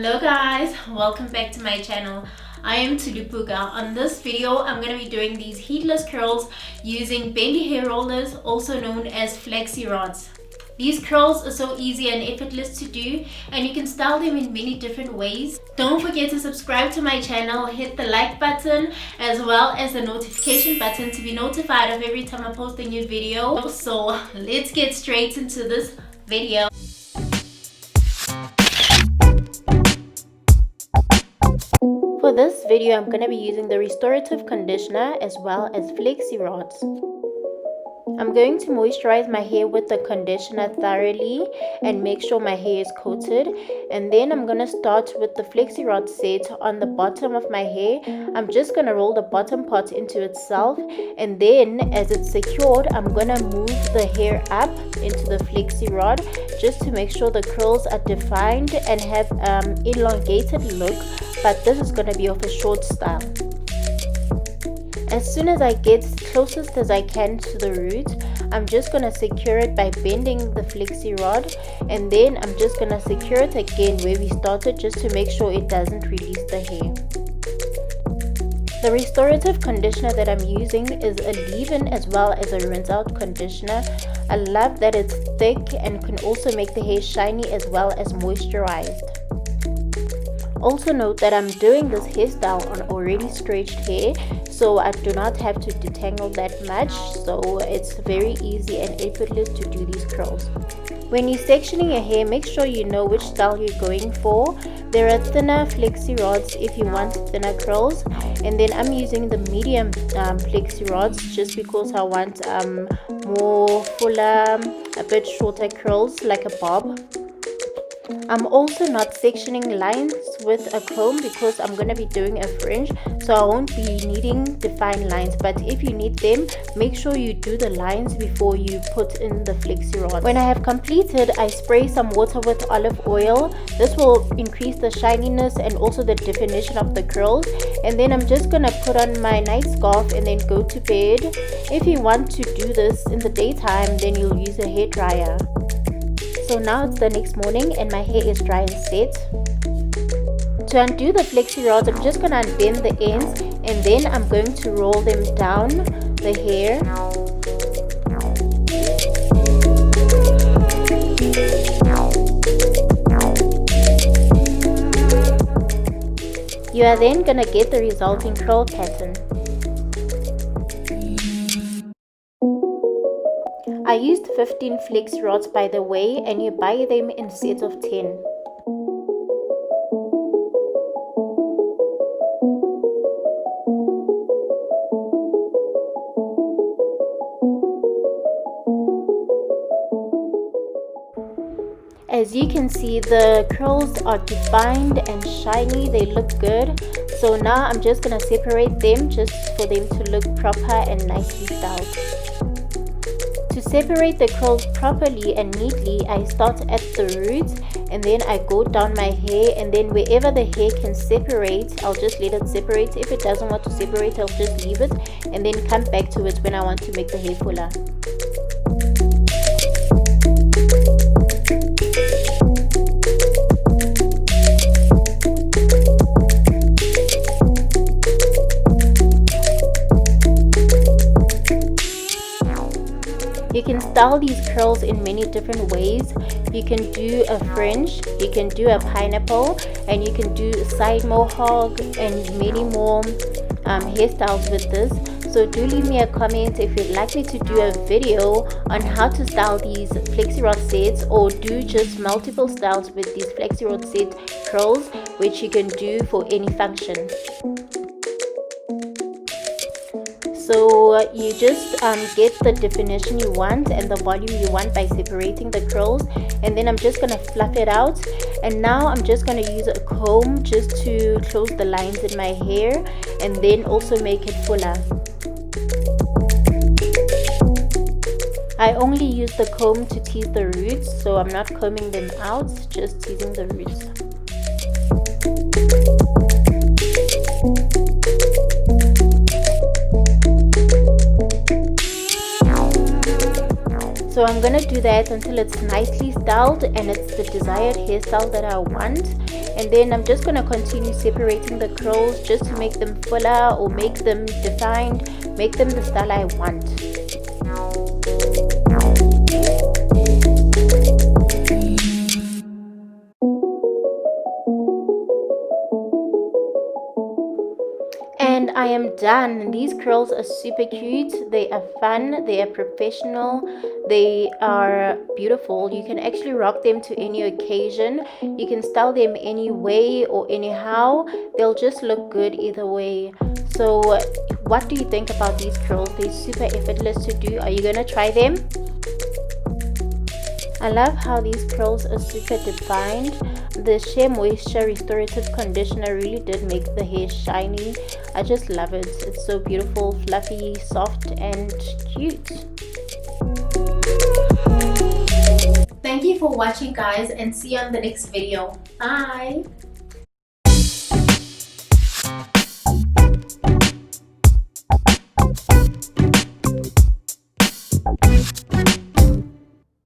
Hello guys, welcome back to my channel. I am Tsholo Phoka. On this video I'm going to be doing these heatless curls using bendy hair rollers, also known as FLEXI rods. These curls are so easy and effortless to do, and you can style them in many different ways. Don't forget to subscribe to my channel, hit the like button as well as the notification button to be notified of every time I post a new video. So let's get straight into this video. For this video, I'm going to be using the restorative conditioner as well as FLEXI rods. I'm going to moisturize my hair with the conditioner thoroughly and make sure my hair is coated. And then I'm going to start with the FLEXI rod set on the bottom of my hair. I'm just going to roll the bottom part into itself. And then as it's secured, I'm going to move the hair up into the FLEXI rod just to make sure the curls are defined and have elongated look. But this is going to be of a short style. As soon as I get closest as I can to the root, I'm just going to secure it by bending the FLEXI rod, and then I'm just going to secure it again where we started just to make sure it doesn't release the hair. The restorative conditioner that I'm using is a leave-in as well as a rinse-out conditioner. I love that it's thick and can also make the hair shiny as well as moisturized. Also note that I'm doing this hairstyle on already stretched hair, so I do not have to detangle that much, so it's very easy and effortless to do these curls. When you're sectioning your hair, make sure you know which style you're going for. There are thinner FLEXI rods if you want thinner curls, and then I'm using the medium FLEXI rods just because I want more fuller, a bit shorter curls like a bob. I'm also not sectioning lines with a comb because I'm going to be doing a fringe, so I won't be needing defined lines. But if you need them, make sure you do the lines before you put in the FLEXI rod. When I have completed, I spray some water with olive oil. This will increase the shininess and also the definition of the curls. And then I'm just going to put on my night scarf and then go to bed. If you want to do this in the daytime, then you'll use a hair dryer. So now it's the next morning and my hair is dry and set. To undo the FLEXI rods, I'm just going to unbend the ends and then I'm going to roll them down the hair. You are then going to get the resulting curl pattern. I used 15 FLEXI rods by the way, and you buy them in sets of 10. As you can see, the curls are defined and shiny, they look good. So now I'm just going to separate them just for them to look proper and nicely styled. To separate the curls properly and neatly, I start at the roots and then I go down my hair, and then wherever the hair can separate, I'll just let it separate. If it doesn't want to separate, I'll just leave it and then come back to it when I want to make the hair fuller. You can style these curls in many different ways. You can do a fringe, you can do a pineapple, and you can do a side mohawk and many more hairstyles with this. So do leave me a comment if you'd like me to do a video on how to style these FLEXI rod sets, or do just multiple styles with these FLEXI rod set curls, which you can do for any function. So you just get the definition you want and the volume you want by separating the curls, and then I'm just going to fluff it out. And now I'm just going to use a comb just to close the lines in my hair and then also make it fuller. I only use the comb to tease the roots, so I'm not combing them out, just teasing the roots. So I'm gonna do that until it's nicely styled and it's the desired hairstyle that I want. And then I'm just gonna continue separating the curls just to make them fuller or make them defined, make them the style I want. And I am done. These curls are super cute, they are fun, they are professional, they are beautiful. You can actually rock them to any occasion, you can style them any way or anyhow, they'll just look good either way. So what do you think about these curls? They're super effortless to do. Are you gonna try them? I love how these curls are super defined. The Shea Moisture restorative conditioner really did make the hair shiny. I just love it. It's so beautiful, fluffy, soft, and cute. Thank you for watching, guys, and see you on the next video. Bye.